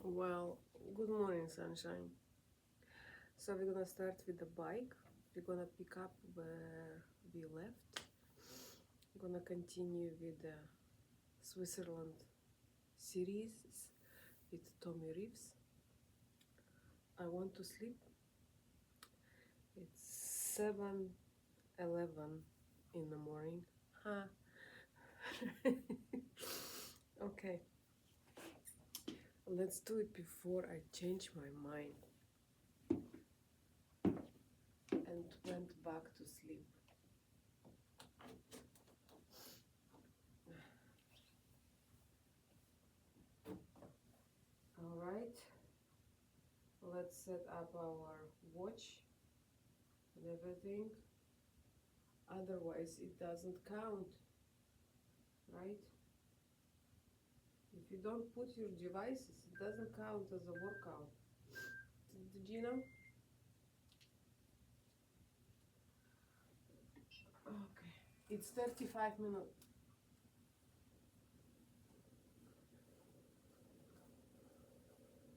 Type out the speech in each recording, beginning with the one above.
Well, good morning, sunshine. So we're gonna start with the bike. We're gonna pick up where we left. We're gonna continue with the Switzerland series with Tommy Reeves. I want to sleep. It's 7:11 in the morning. Huh. Okay. Let's do it before I change my mind and went back to sleep. All right, let's set up our watch and everything. Otherwise, it doesn't count, right? If you don't put your devices, it doesn't count as a workout. Did you know? Okay, it's 35 minutes.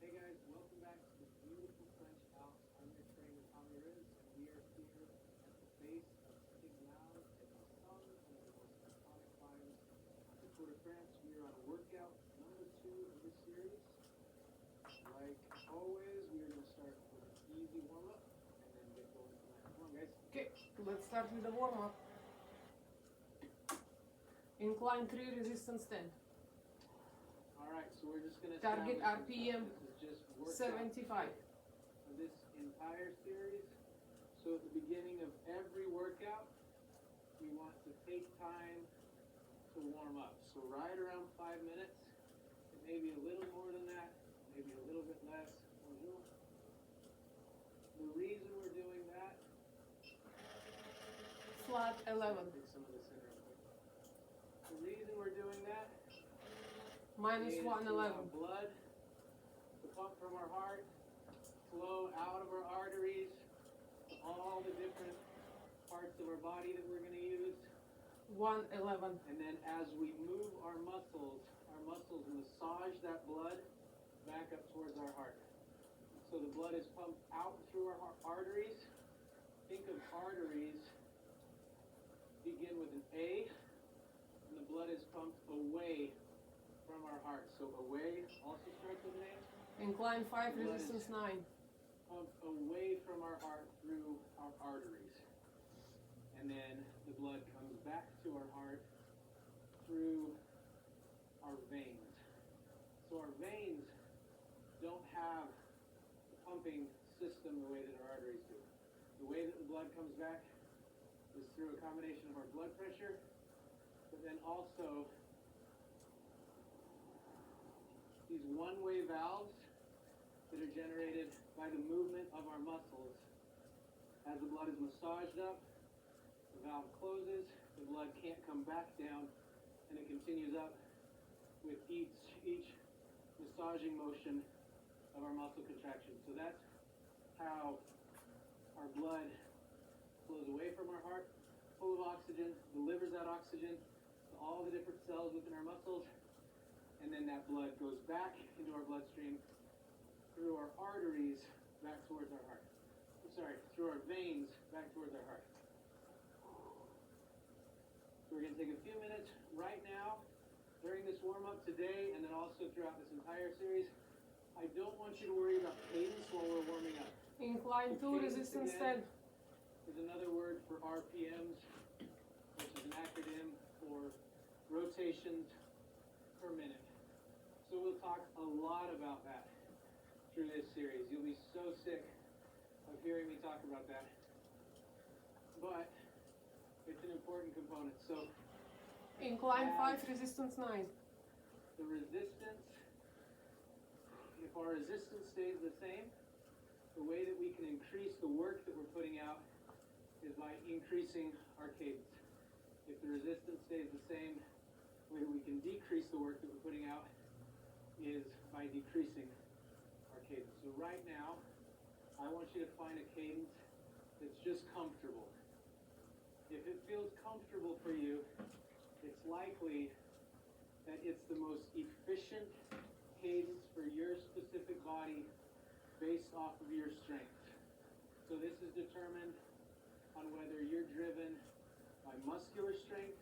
Hey guys, welcome back to the beautiful French Alps. I'm your trainer Tommy Riz, and we are here at the base of Incline at the summit, one of the most iconic climbs in the Tour de France. We are on workout number 2 of this series. Like always, we are going to start with an easy warm-up and then get going from there. Come on guys. Okay, let's start with the warm-up. Incline 3, resistance 10. Alright, so we're just going to Target RPM this is just workout 75. of this entire series. So at the beginning of every workout, we want to take time to warm up. So right around 5 minutes, it may be a little more than that, maybe a little bit less. The reason we're doing that, Flat 11. take some of this in real quick. The reason we're doing that Minus is 111. to allow blood to pump from our heart, flow out of our arteries, to all the different parts of our body that we're going to use. 111. And then as we move our muscles massage that blood back up towards our heart. So the blood is pumped out through our arteries. Think of arteries begin with an A, and the blood is pumped away from our heart. So away also starts with an A. Incline 5, resistance 9. Pumped away from our heart through our arteries. And then the blood comes back to our heart through our veins. So our veins don't have a pumping system the way that our arteries do. The way that the blood comes back is through a combination of our blood pressure, but then also these one-way valves that are generated by the movement of our muscles. As the blood is massaged up, the valve closes, the blood can't come back down, and it continues up with each massaging motion of our muscle contraction. So that's how our blood flows away from our heart, full of oxygen, delivers that oxygen to all the different cells within our muscles, and then that blood goes back into our bloodstream through our arteries back towards our heart. Through our veins back towards our heart. So we're going to take a few minutes right now during this warm-up today, and then also throughout this entire series. I don't want you to worry about cadence while we're warming up. Incline 2, resistance 10. Is another word for RPMs, which is an acronym for rotations per minute. So we'll talk a lot about that through this series. You'll be so sick of hearing me talk about that. But it's an important component. So Incline 5, resistance 9. the resistance, if our resistance stays the same, the way that we can increase the work that we're putting out is by increasing our cadence. If the resistance stays the same, the way that we can decrease the work that we're putting out is by decreasing our cadence. So right now, I want you to find a cadence that's just comfortable. If it feels comfortable for you, it's likely that it's the most efficient cadence for your specific based off of your strength. So this is determined on whether you're driven by muscular strength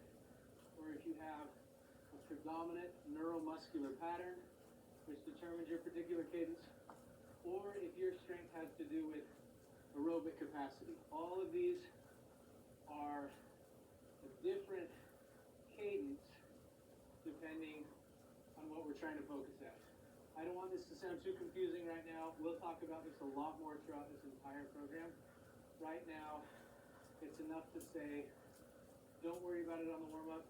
or if you have a predominant neuromuscular pattern, which determines your particular cadence, or if your strength has to do with aerobic capacity. All of these are a different cadence depending on what we're trying to focus at. I don't want this to sound too confusing right now. We'll talk about this a lot more throughout this entire program. Right now, it's enough to say, don't worry about it on the warm-up.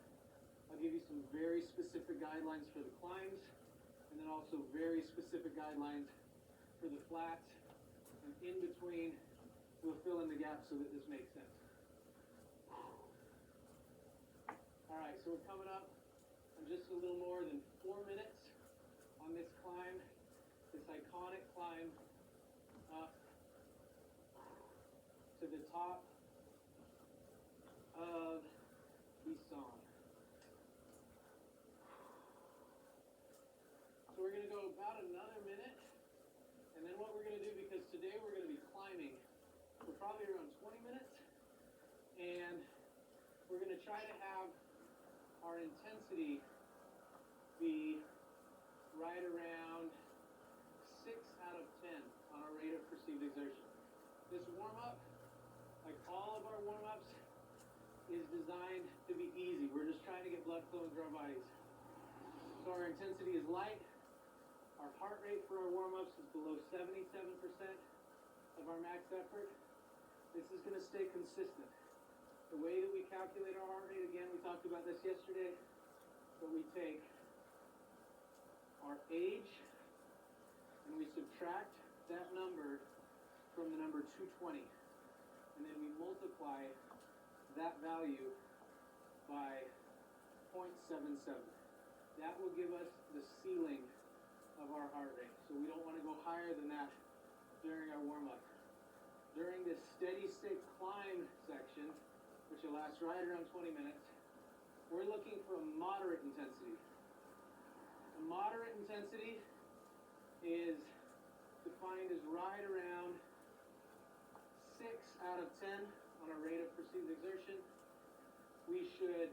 I'll give you some very specific guidelines for the climbs, and then also very specific guidelines for the flats, and in between, we'll fill in the gaps so that this makes sense. All right, so we're coming up on just a little more than 4 minutes on this climb, this iconic climb up to the top of the song. So we're going to go about another minute, and then what we're going to do, because today we're going to be climbing for probably around 20 minutes, and we're going to try to have our intensity be right around 6 out of 10 on our rate of perceived exertion. This warm-up, like all of our warm-ups, is designed to be easy. We're just trying to get blood flowing through our bodies. So our intensity is light. Our heart rate for our warm-ups is below 77% of our max effort. This is going to stay consistent. The way that we calculate our heart rate, again, we talked about this yesterday, but we take our age and we subtract that number from the number 220, and then we multiply that value by 0.77. That will give us the ceiling of our heart rate. So we don't want to go higher than that during our warm-up. During this steady state climb section, which will last right around 20 minutes, we're looking for a moderate intensity. A moderate intensity is defined as right around 6 out of 10 on our rate of perceived exertion. We should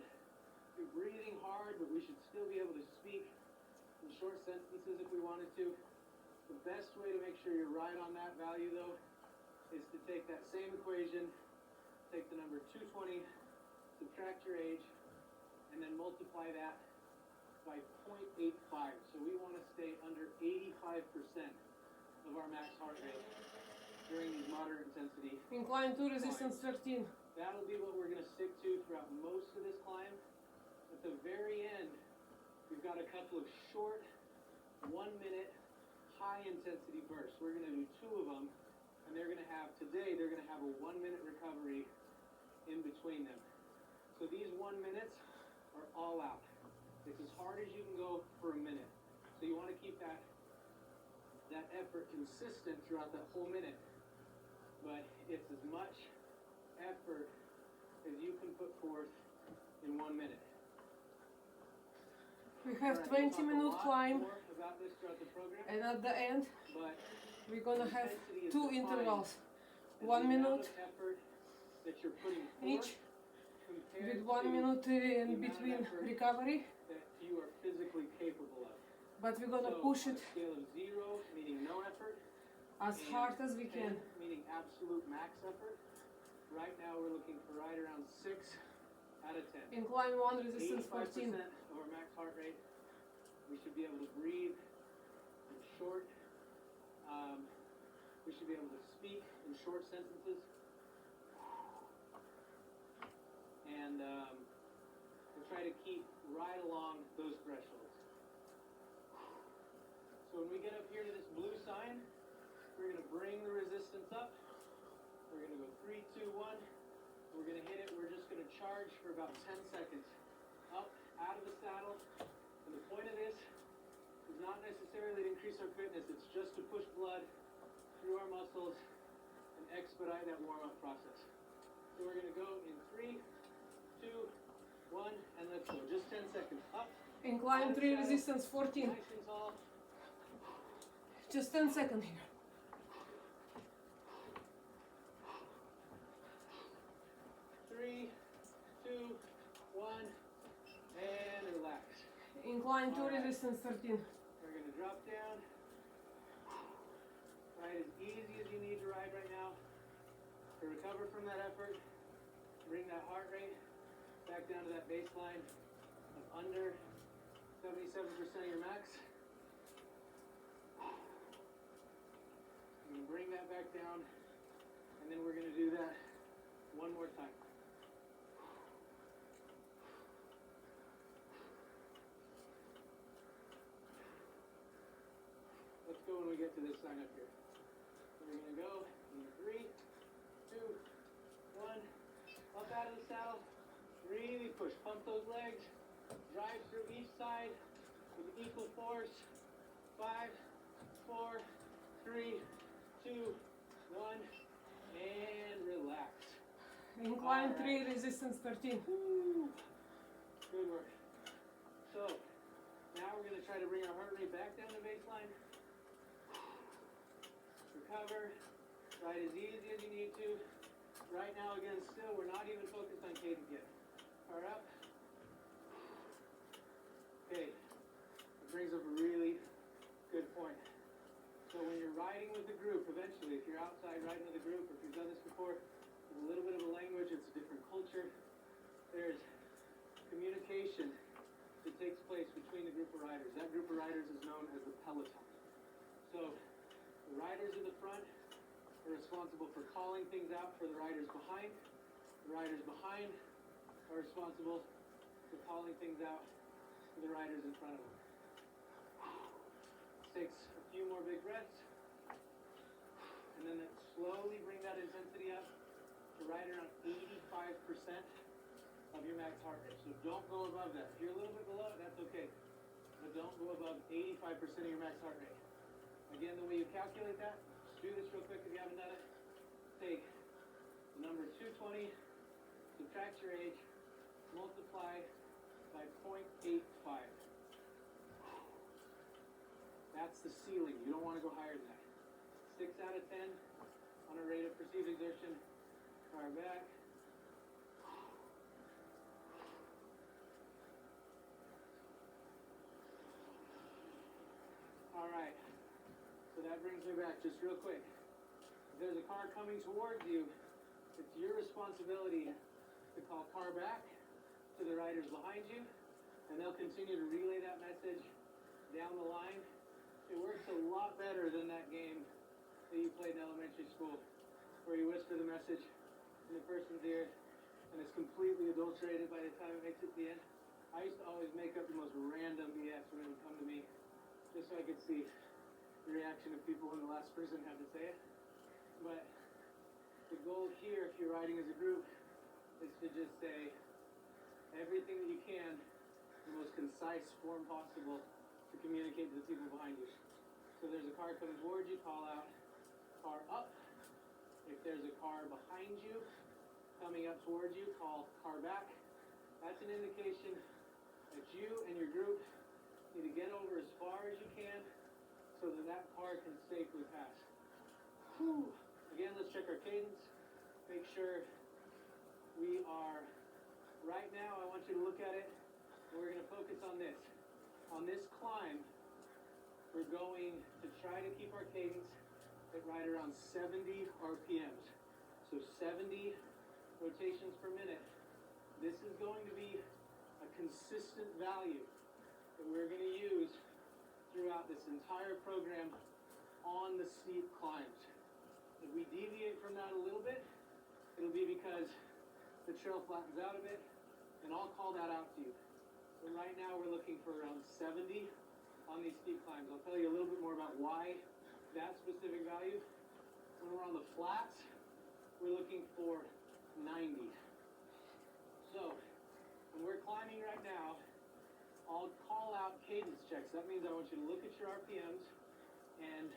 be breathing hard, but we should still be able to speak in short sentences if we wanted to. The best way to make sure you're right on that value, though, is to take that same equation, take the number 220, subtract your age, and then multiply that by 0.85. So we want to stay under 85% of our max heart rate during these moderate intensity. Incline 2, resistance 13. That'll be what we're going to stick to throughout most of this climb. At the very end, we've got a couple of short 1-minute high intensity bursts. We're going to do 2 of them, and they're going to have a 1-minute recovery in between them. So these 1 minutes are all out. It's as hard as you can go for a minute. So you want to keep that effort consistent throughout that whole minute. But it's as much effort as you can put forth in 1 minute. We have 20-minute climb, about this throughout the program, and at the end, but we're gonna have 2 intervals. 1 minute each, with 1 minute in between recovery. That you are physically capable of. But we're gonna push it on a scale of 0, meaning no effort, as hard as we 10, can. meaning absolute max effort. Right now we're looking for right around 6 out of 10. Incline 1, resistance 85% 14. of our max heart rate. We should be able to breathe in short. We should be able to speak in short sentences. And we'll try to keep right along those thresholds. So when we get up here to this blue sign, we're going to bring the resistance up. We're going to go 3, 2, 1. We're going to hit it. We're just going to charge for about 10 seconds. Up, out of the saddle. And the point of this is not necessarily to increase our fitness. It's just to push blood through our muscles and expedite that warm-up process. So we're going to go in 3, 2, 1, and let's go. Just 10 seconds. Up. Incline 3, resistance 14. Nice and tall. Just 10 seconds here. Incline 2, Alright. resistance 13. We're going to drop down. Ride as easy as you need to ride right now. To recover from that effort, bring that heart rate back down to that baseline of under 77% of your max. You can bring that back down, and then we're going to do that one more time. Let's go when we get to this sign up here. So we're going to go in 3, 2, 1. Up out of the saddle. Really push. Pump those legs. Drive through each side with equal force. 5, 4, 3, 2, 1. And relax. Incline Alright. 3, resistance 13. Woo. Good work. So, now we're going to try to bring our heart rate back down to baseline. Recover. Ride as easy as you need to. Right now, again, still, we're not even focused on cadence yet. Heart up. Okay. That brings up a really good point. So when you're riding with a group, eventually, if you're outside riding with a group, or if you've done this before, there's a little bit of a language, it's a different culture. There's communication that takes place between the group of riders. That group of riders is known as the peloton. So the riders in the front are responsible for calling things out for the riders behind. The riders behind are responsible for calling things out for the riders in front of them. Takes a few more big breaths. And then slowly bring that intensity up to right around 85% of your max heart rate. So don't go above that. If you're a little bit below it, that's okay. But don't go above 85% of your max heart rate. Again, the way you calculate that, just do this real quick if you haven't done it. Take the number 220, subtract your age, multiply by 0.85. That's the ceiling. You don't want to go higher than that. 6 out of 10 on a rate of perceived exertion. Far back. All right. So that brings me back just real quick. If there's a car coming towards you, it's your responsibility to call car back to the riders behind you, and they'll continue to relay that message down the line. It works a lot better than that game that you played in elementary school, where you whisper the message in the person's ear, and it's completely adulterated by the time it makes it to the end. I used to always make up the most random BS when it would come to me, just so I could see the reaction of people when the last person had to say it. But the goal here, if you're riding as a group, is to just say everything that you can in the most concise form possible to communicate to the people behind you. So there's a car coming towards you, call out car up. If there's a car behind you coming up towards you, call car back. That's an indication that you and your group need to get over as far as you can so that that car can safely pass. Whew. Again, let's check our cadence. Make sure we are, right now I want you to look at it, and we're going to focus on this. On this climb, we're going to try to keep our cadence at right around 70 RPMs. So 70 rotations per minute. This is going to be a consistent value that we're going to use throughout this entire program on the steep climbs. If we deviate from that a little bit, it'll be because the trail flattens out a bit, and I'll call that out to you. So right now we're looking for around 70 on these steep climbs. I'll tell you a little bit more about why that specific value. When we're on the flats, we're looking for 90. So when we're climbing right now, I'll call out cadence checks. That means I want you to look at your RPMs, and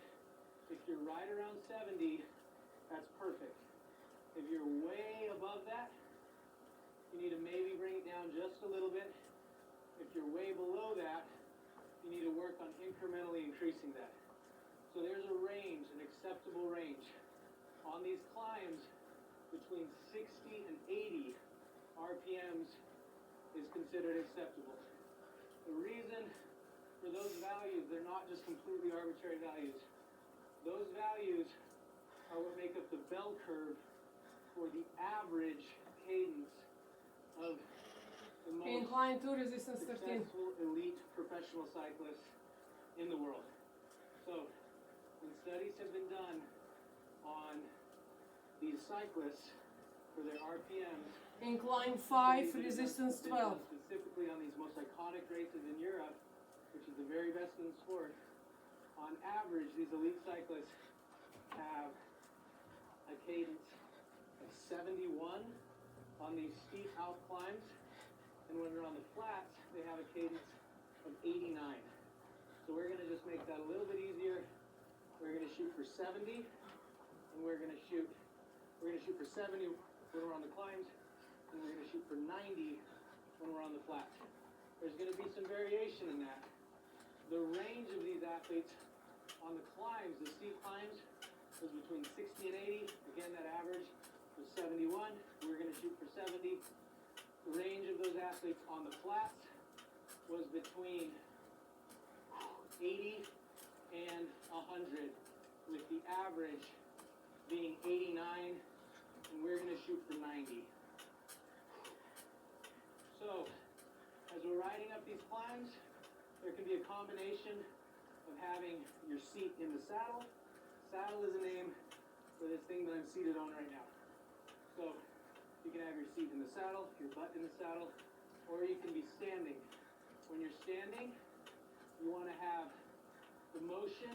if you're right around 70, that's perfect. If you're way above that, you need to maybe bring it down just a little bit. If you're way below that, you need to work on incrementally increasing that. So there's a range, an acceptable range. On these climbs, between 60 and 80 RPMs is considered acceptable. The reason for those values, they're not just completely arbitrary values. Those values are what make up the bell curve for the average cadence of the most Incline 2, resistance 13. successful elite professional cyclists in the world. So, when studies have been done on these cyclists for their RPMs, Incline studies 5, that have resistance been done 12. specifically on these most iconic races in Europe, which is the very best in the sport, on average, these elite cyclists have a cadence of 71 on these steep alp climbs, and when they're on the flats, they have a cadence of 89. So we're going to just make that a little bit easier. We're going to shoot for 70, and we're going to shoot for 70 when we're on the climbs, and we're going to shoot for 90 when we're on the flats. There's going to be some variation in that. The range of these athletes on the climbs, the steep climbs, was between 60 and 80. Again, that average was 71. We're going to shoot for 70. The range of those athletes on the flats was between 80 and 100, with the average being 89, and we're going to shoot for 90. So, as we're riding up these climbs, there can be a combination of having your seat in the saddle. Saddle is a name for this thing that I'm seated on right now. So, you can have your seat in the saddle, your butt in the saddle, or you can be standing. When you're standing, you want to have the motion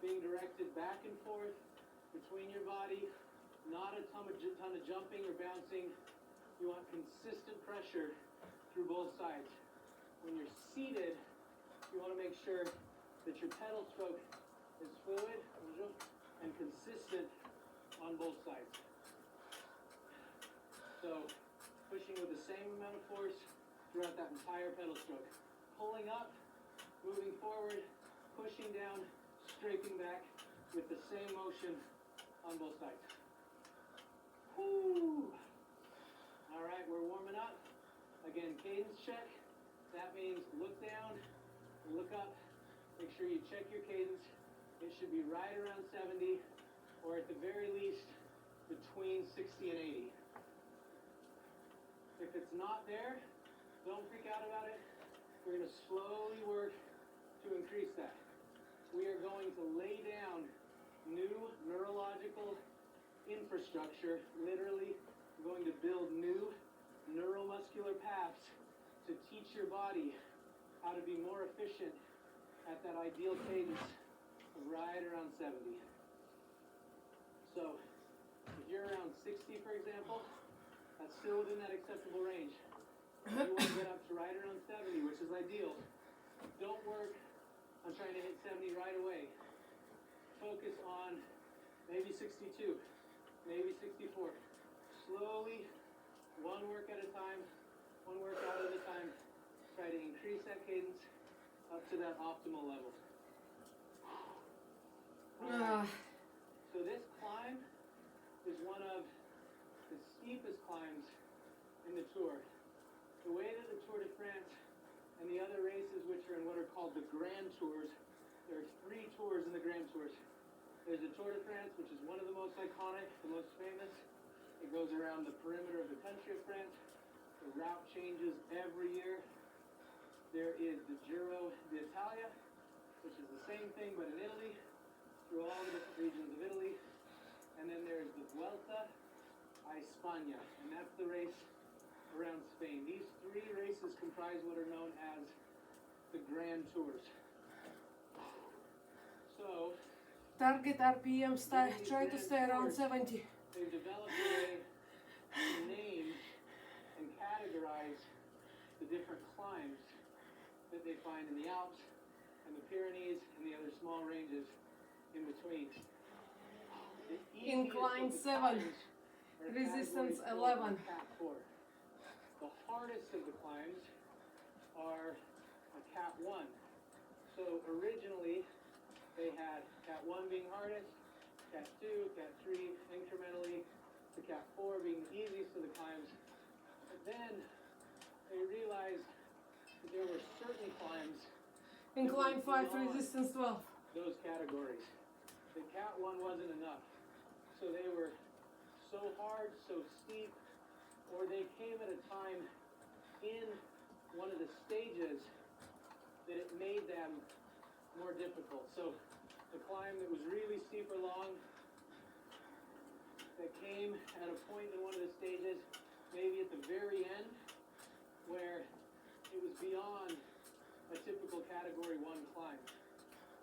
being directed back and forth between your body, not a ton of jumping or bouncing. You want consistent pressure through both sides. When you're seated, you want to make sure that your pedal stroke is fluid and consistent on both sides. So, pushing with the same amount of force throughout that entire pedal stroke. Pulling up, moving forward, pushing down, scraping back with the same motion on both sides. Woo! All right, we're warming up. Again, cadence check. That means look down, look up. Make sure you check your cadence. It should be right around 70, or at the very least, between 60 and 80. If it's not there, don't freak out about it. We're going to slowly work to increase that. We are going to lay down new neurological infrastructure. Literally, we're going to build new neuromuscular paths to teach your body how to be more efficient at that ideal cadence of right around 70. So, if you're around 60, for example, that's still within that acceptable range. If you want to get up to right around 70, which is ideal, don't work on trying to hit 70 right away. Focus on maybe 62, maybe 64. Slowly, one work at a time, one workout at a time, try to increase that cadence up to that optimal level. Right. So this climb is one of the steepest climbs in the Tour. The way that the Tour de France and the other races, which are in what are called the Grand Tours, there are 3 tours in the Grand Tours. There's the Tour de France, which is one of the most iconic, the most famous. It goes around the perimeter of the country of France. The route changes every year. There is the Giro d'Italia, which is the same thing but in Italy, through all the different regions of Italy. And then there's the Vuelta a España, and that's the race around Spain. These 3 races comprise what are known as the Grand Tours. So, target RPM, try to stay around 70. They've developed a way to name and categorize the different climbs that they find in the Alps and the Pyrenees and the other small ranges in between. Incline 7, resistance 11. Cat 4. The hardest of the climbs are a Cat 1. So originally they had Cat 1 being hardest, Cat 2, Cat 3, incrementally to Cat 4 being the easiest of the climbs. But then they realized that there were certain climbs Incline 5, beyond resistance 12. those categories. The cat 1 wasn't enough. So they were so hard, so steep, or they came at a time in one of the stages that it made them more difficult. So the climb that was really steep or long, that came at a point in one of the stages, maybe at the very end, where it was beyond a typical category 1 climb.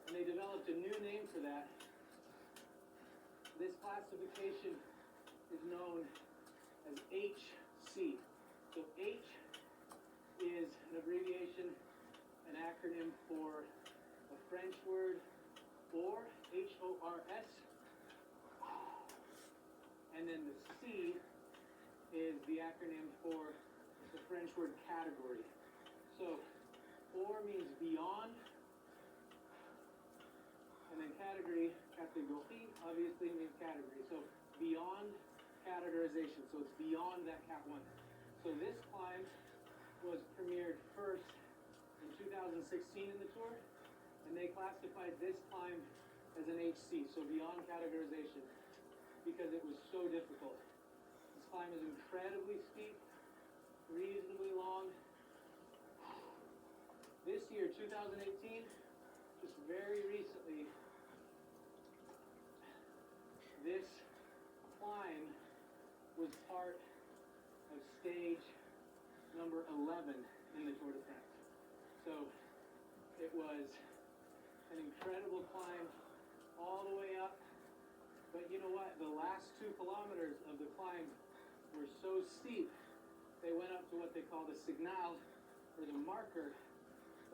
And they developed a new name for that. This classification is known as HC. So H is an abbreviation, an acronym for a French word, or, HORS. And then the C is the acronym for the French word category. So, or means beyond, and then category obviously means category. So, beyond categorization. So, it's beyond that Cat 1. So, this climb was premiered first in 2016 in the tour, and they classified this climb as an HC, so beyond categorization, because it was so difficult. This climb is incredibly steep, reasonably long. This year, 2018, just very recently, this climb was part of stage number 11 in the Tour de France. So it was an incredible climb all the way up. But you know what? The last 2 kilometers of the climb were so steep, they went up to what they call the signal, or the marker.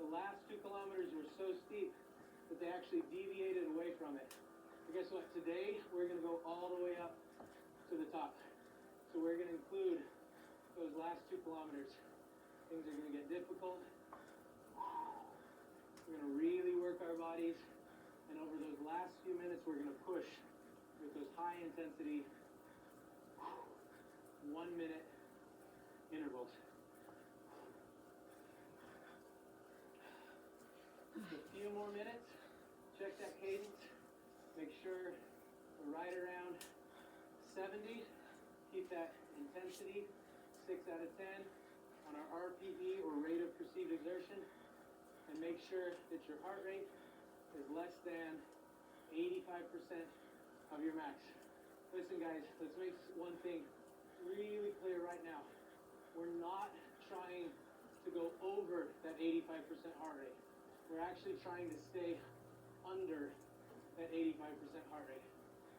The last 2 kilometers were so steep that they actually deviated away from it. But guess what? Today, we're going to go all the way up to the top. So we're going to include those last 2 kilometers. Things are going to get difficult. We're going to really work our bodies. And over those last few minutes, we're going to push with those high intensity 1 minute intervals. Just a few more minutes. Check that cadence. Make sure we're right around 70. Keep that intensity 6 out of 10 on our RPE, or rate of perceived exertion. And make sure that your heart rate is less than 85% of your max. Listen guys, let's make one thing really clear right now. We're not trying to go over that 85% heart rate. We're actually trying to stay under that 85% heart rate.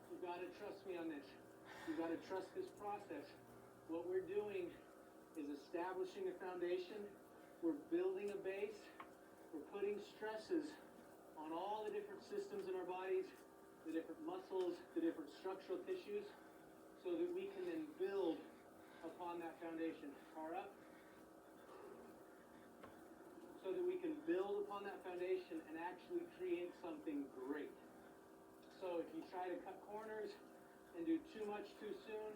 You've got to trust me on this. You've got to trust this process. What we're doing is establishing a foundation. We're building a base. We're putting stresses on all the different systems in our bodies, the different muscles, the different structural tissues, so that we can then build upon that foundation. Power up. So that we can build upon that foundation and actually create something great. So if you try to cut corners and do too much too soon,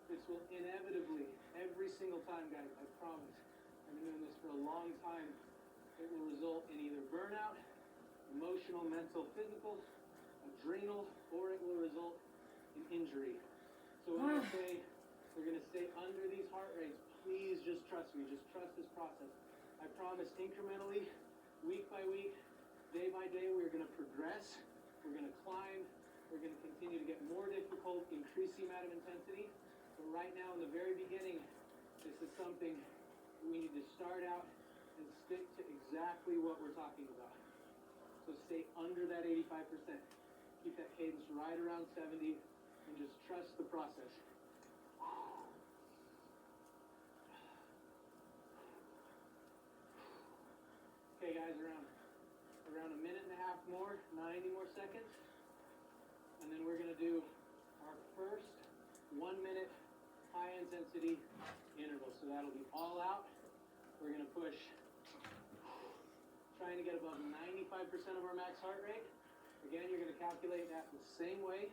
this will inevitably, every single time, guys, I promise, I've been doing this for a long time, it will result in either burnout, emotional, mental, physical, adrenal, or it will result in injury. So when I say we're going to stay under these heart rates, please just trust me. Just trust this process. I promise incrementally, week by week, day by day, we're going to progress. We're going to climb. We're going to continue to get more difficult, increase the amount of intensity. But right now, in the very beginning, this is something we need to start out and stick to exactly what we're talking about. So stay under that 85%. Keep that cadence right around 70 and just trust the process. Okay guys, around a minute and a half more, 90 more seconds. And then we're gonna do our first 1 minute high intensity interval. So that'll be all out. We're gonna push, trying to get above 95% of our max heart rate. Again, you're gonna calculate that the same way.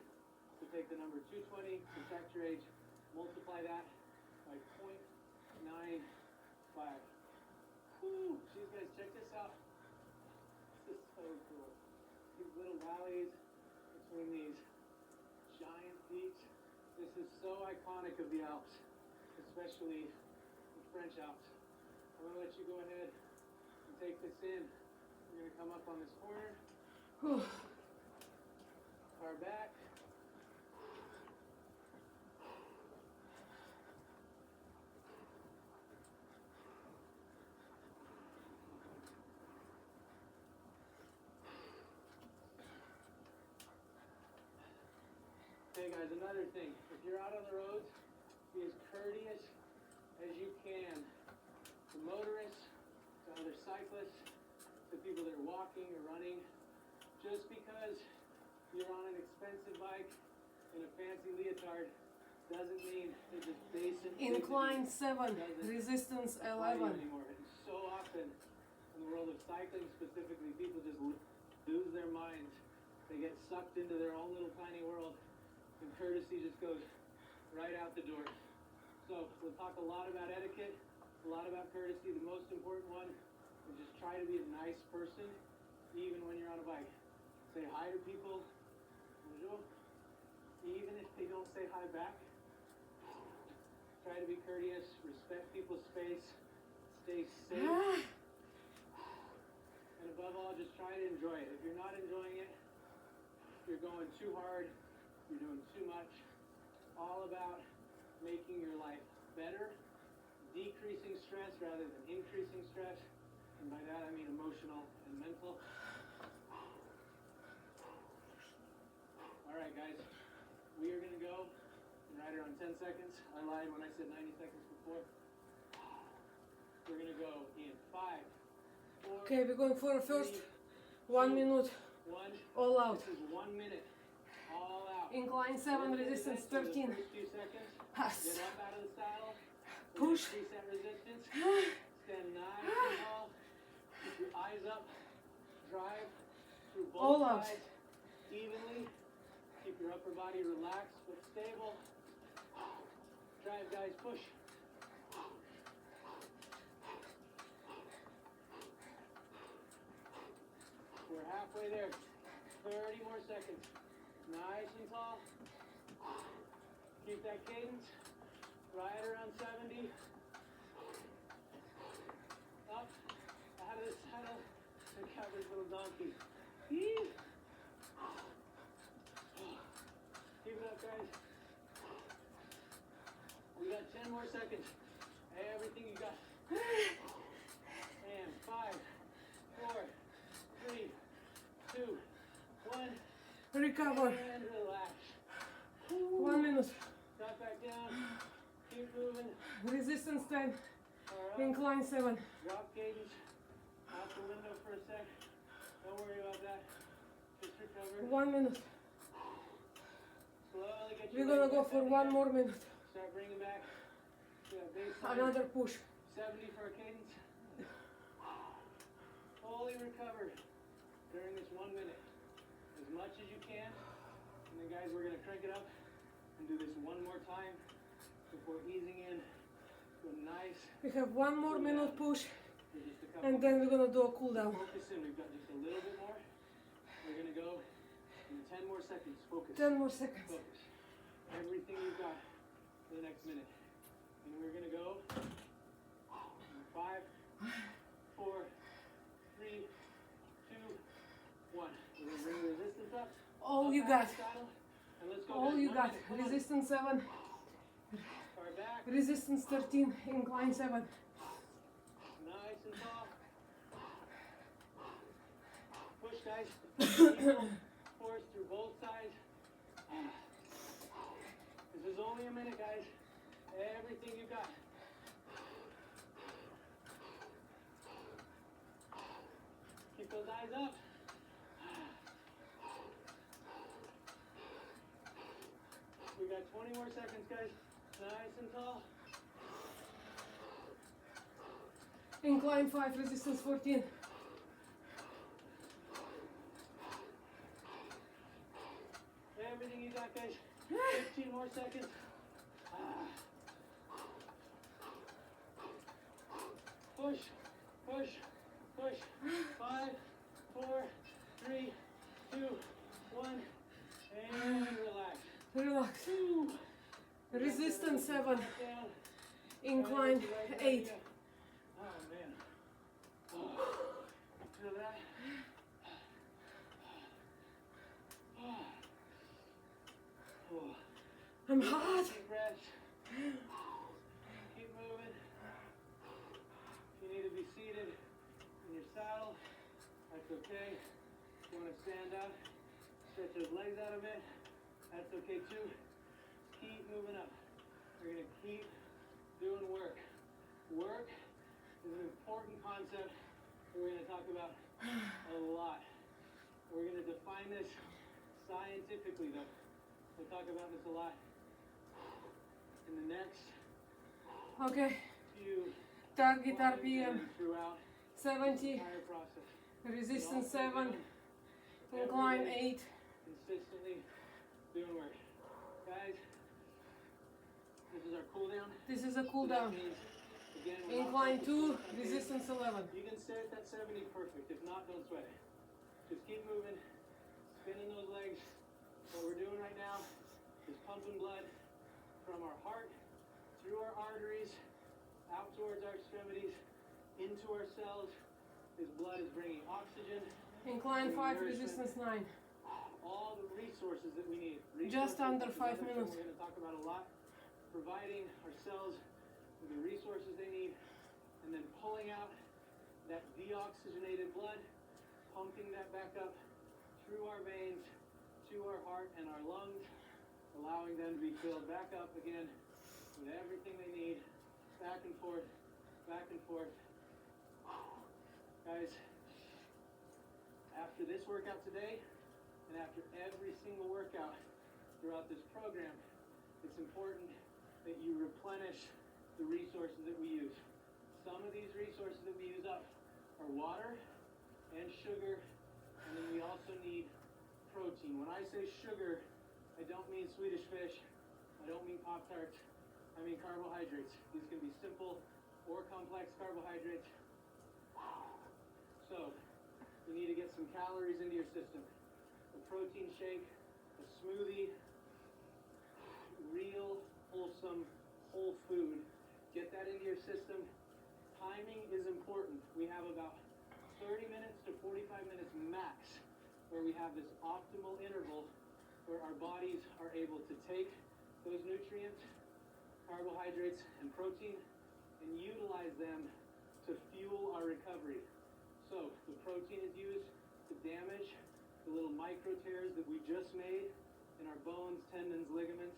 So take the number 220, subtract your age, multiply that by 0.95. Whew, geez guys, check this out. So cool. These little valleys between these giant peaks. This is so iconic of the Alps, especially the French Alps. I'm gonna let you go ahead and take this in. We're gonna come up on this corner. Our back. Okay guys, another thing. If you're out on the roads, be as courteous as you can to motorists, to other cyclists, to people that are walking or running. Just because you're on an expensive bike in a fancy leotard doesn't mean that this basic Incline 7, resistance 11. anymore. And so often in the world of cycling specifically, people just lose their minds. They get sucked into their own little tiny world, and courtesy just goes right out the door. So we'll talk a lot about etiquette, a lot about courtesy. The most important one is just try to be a nice person, even when you're on a bike. Say hi to people, bonjour, even if they don't say hi back. Try to be courteous, respect people's space, stay safe, and above all, just try to enjoy it. If you're not enjoying it, you're going too hard, you're doing too much. All about making your life better, decreasing stress rather than increasing stress, and by that I mean emotional and mental. All right, guys, we are going to go right around 10 seconds. I lied when I said 90 seconds before. We're going to go in 5, 4, Okay, we're going for a first 3, 1 minute 1. all out. This is 1 minute, all out. Incline 7, resistance 13. For the first few seconds, Yes. get up out of the saddle. Push. Reset resistance. Stand nice and tall. Keep your eyes up. Drive through All both out. sides evenly. Keep your upper body relaxed but stable. Drive, guys. Push. We're halfway there. 30 more seconds. Nice and tall. Keep that cadence. Right around 70. Up. Out of the saddle. Check out this little donkey. Yee. Keep it up, guys. We got 10 more seconds. Everything you got. And 5, 4, 3, 2, 1. Recover. And relax. 1 minute. Drop back down. Keep moving. Resistance 10. All right. Incline 7. Drop cadence. Out the window for a sec. Don't worry about that. Just recover. 1 minute. Slowly get We're your gonna legs go back for up 1 again. more minute. Start bringing back to that baseline. Another push. 70 for a cadence. Fully recover during this 1 minute. As much as you can. And then guys, we're gonna crank it up and do this one more time before easing in to a nice, We have 1 more minute push for just a couple. and then we're gonna do a cool down. Focus in, we've got just a little bit more. We're gonna go in 10 more seconds. Focus. 10 more seconds. Focus. Everything you've got for the next minute. And we're gonna go in 5, 4, 3, 2, 1. We're gonna bring the resistance up. All up you out got. of the saddle, and let's go, All guys. you 1 got. minute. Come on. Resistance 7. Far back. Resistance 13. Incline 7. Nice and tall. Push, guys. Equal force through both sides. This is only a minute, guys. Everything you got. Keep those eyes up. We got 20 more seconds, guys. Nice and tall. Incline 5. Resistance 14. Everything you got, guys. 15 more seconds. Push, push, push. 5, 4, 3, 2, 1, and relax. Relax. Woo. Resistance 7. Down. Incline 8. Oh man. Oh. Feel that? Oh. Oh. I'm hot. Deep breaths. Keep moving. If you need to be seated in your saddle, that's okay. If you want to stand up, stretch those legs out a bit, that's okay too. Keep moving up. We're going to keep doing work. Work is an important concept that we're going to talk about a lot. We're going to define this scientifically though. We'll talk about this a lot in the next Okay. few Target slides RPM and throughout the 70. entire process. Resistance We're also 7. doing Incline every day, 8. consistently doing work. Guys, this is our cool down. This is a So cool that down. means, again, we're not Incline focused 2. on pace. Resistance 11. You can stay at that 70 perfect. If not, don't sweat it. Just keep moving, spinning those legs. What we're doing right now is pumping blood from our heart, through our arteries, out towards our extremities, into our cells. This blood is bringing oxygen, Incline 5. Resistance 9. all the resources that we need. Just Resources under is 5 another term minutes. We're going to talk about a lot. Providing our cells with the resources they need, and then pulling out that deoxygenated blood, pumping that back up through our veins, to our heart and our lungs, allowing them to be filled back up again with everything they need, back and forth, back and forth. Guys, after this workout today, and after every single workout throughout this program, it's important that you replenish the resources that we use. Some of these resources that we use up are water and sugar, and then we also need protein. When I say sugar, I don't mean Swedish fish, I don't mean Pop-Tarts, I mean carbohydrates. These can be simple or complex carbohydrates. So, you need to get some calories into your system. A protein shake, a smoothie, real, wholesome, whole food. Get that into your system. Timing is important. We have about 30 minutes to 45 minutes max where we have this optimal interval where our bodies are able to take those nutrients, carbohydrates, and protein and utilize them to fuel our recovery. So the protein is used to damage the little micro tears that we just made in our bones, tendons, ligaments,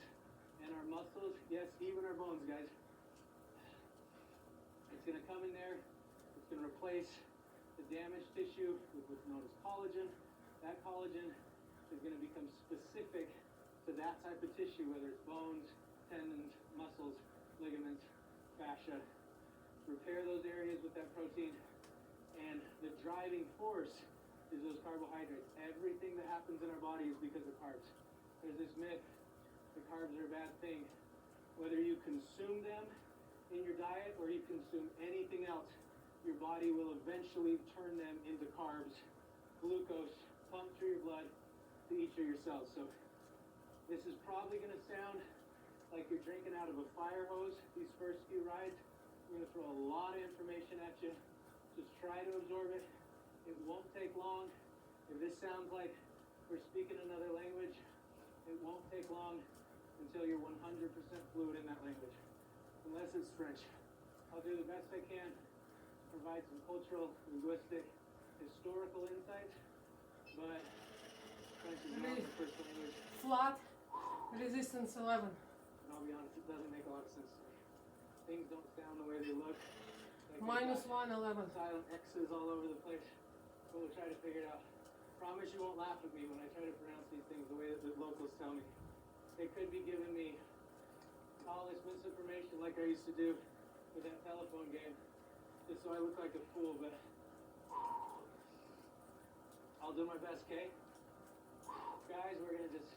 and our muscles. Yes, even our bones, guys. It's going to come in there. It's going to replace the damaged tissue with what's known as collagen. That collagen is going to become specific to that type of tissue, whether it's bones, tendons, muscles, ligaments, fascia. Repair those areas with that protein. And the driving force is those carbohydrates. Everything that happens in our body is because of carbs. There's this myth that carbs are a bad thing. Whether you consume them in your diet or you consume anything else, your body will eventually turn them into carbs, glucose, pumped through your blood to each of your cells. So this is probably going to sound like you're drinking out of a fire hose these first few rides. I'm going to throw a lot of information at you. Just try to absorb it. It won't take long. If this sounds like we're speaking another language, it won't take long until you're 100% fluent in that language. Unless it's French. I'll do the best I can to provide some cultural, linguistic, historical insights, but French is not the first language. Flat. Resistance 11. And I'll be honest, it doesn't make a lot of sense to me. Things don't sound the way they look. Like Minus 1, 11. silent X's all over the place. We'll try to figure it out. Promise you won't laugh at me when I try to pronounce these things the way that the locals tell me. They could be giving me all this misinformation like I used to do with that telephone game, just so I look like a fool, but I'll do my best, okay? Guys, we're gonna just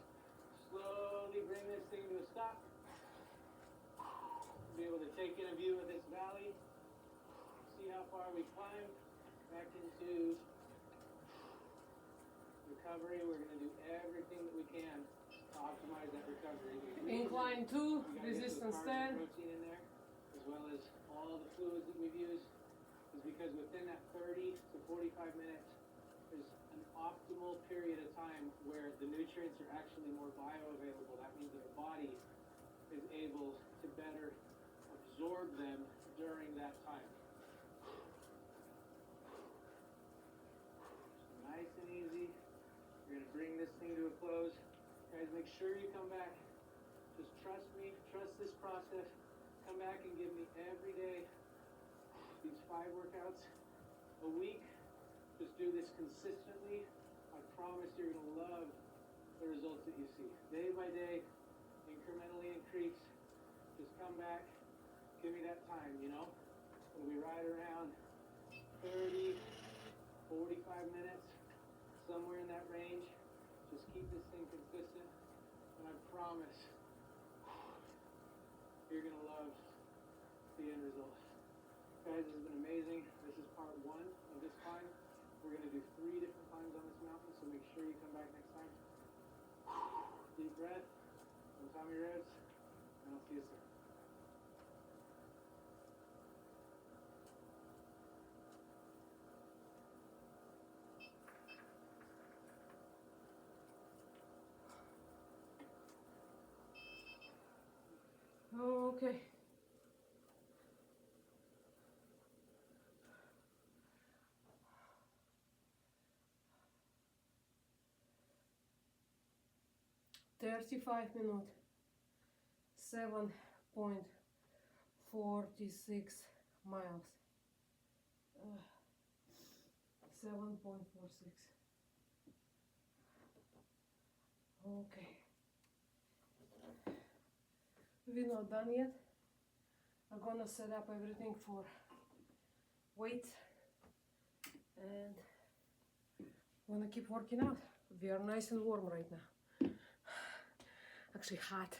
slowly bring this thing to a stop. Be able to take in a view of this valley. See how far we climb back into recovery. We're going to do everything that we can to optimize that recovery. Incline 2, We gotta get resistance those carbs 10. and protein in there, as well as all the fluids that we've used, is because within that 30 to 45 minutes, there's an optimal period of time where the nutrients are actually more bioavailable. That means that the body is able to better absorb them during that time. Nice and easy. We're going to bring this thing to a close. Guys, make sure you come back. Just trust me, trust this process. Come back and give me every day these 5 workouts a week. Just do this consistently. I promise you're going to love the results that you see. Day by day, incrementally increase. Just come back. Give me that time, you know? It'll be right around 30, 45 minutes, somewhere in that range. Just keep this thing consistent, and I promise you're going to love the end result. Guys, this has been amazing. This is part 1 of this climb. We're going to do 3 different climbs on this mountain, so make sure you come back next time. Deep breath, on Tommy revs, and I'll see you soon. Okay. $35 7.46 miles. 7.46. Okay. We're not done yet. I'm gonna set up everything for weights and wanna keep working out. We are nice and warm right now. Actually hot.